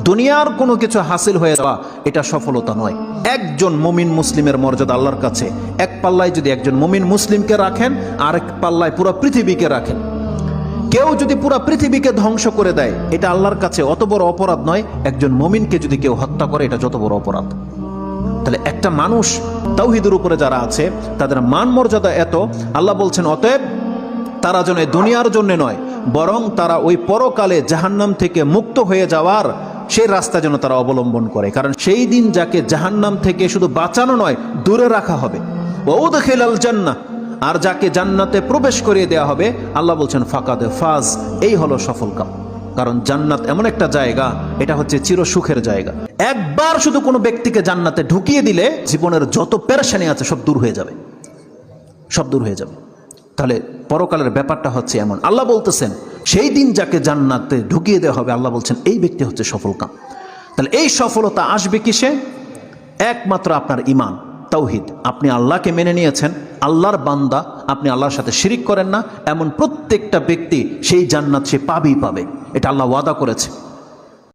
দুনিয়ার কোনো কিছু হাসিল হয়ে যাওয়া এটা সফলতা নয়। একজন মুমিন মুসলিমের মর্যাদা আল্লাহর কাছে এক পাল্লায় যদি একজন মুমিন মুসলিমকে রাখেন, আরেক পাল্লায় পুরো পৃথিবীকে রাখেন। কেউ যদি পুরো পৃথিবীকে ধ্বংস করে দেয়, এটা আল্লাহর কাছে অত বড় অপরাধ নয়। একজন মুমিনকে যদি কেউ হত্যা করে, এটা যত বড় অপরাধ। তাহলে একটা মানুষ তাওহীদের উপরে যারা আছে তাদের মান মর্যাদা এত, আল্লাহ বলছেন অতএব তারা যেন দুনিয়ার জন্য নয়, বরং তারা ওই পরকালে জাহান্নাম থেকে মুক্ত হয়ে যাওয়ার সেই রাস্তা যেন তারা অবলম্বন করে। কারণ সেই দিন যাকে জাহান্নাম থেকে শুধু বাঁচানো নয়, দূরে রাখা হবে। ওয়াউদখিলাল জান্নাহ, আর যাকে জান্নাতে প্রবেশ করিয়ে দেওয়া হবে, আল্লাহ বলছেন ফাকাদ ফাজ, এই হলো সফল কাম। কারণ জান্নাত এমন একটা জায়গা, এটা হচ্ছে চির সুখের জায়গা। একবার শুধু কোনো ব্যক্তিকে জান্নাতে ঢুকিয়ে দিলে জীবনের যত পেরেশানি আছে সব দূর হয়ে যাবে, সব দূর হয়ে যাবে। তাহলে পরকালের ব্যাপারটা হচ্ছে এমন। আল্লাহ বলতেছেন সেই দিন যাকে জান্নাতে ঢুকিয়ে দেওয়া হবে, আল্লাহ বলছেন এই ব্যক্তি হচ্ছে সফল কাম। তাহলে এই সফলতা আসবে কিসে? একমাত্র আপনার ঈমান, তাওহীদ। আপনি আল্লাহকে মেনে নিয়েছেন, আল্লাহর বান্দা, আপনি আল্লাহর সাথে শিরিক করেন না, এমন প্রত্যেকটা ব্যক্তি সেই জান্নাত সে পাবেই পাবে। এটা আল্লাহ ওয়াদা করেছে।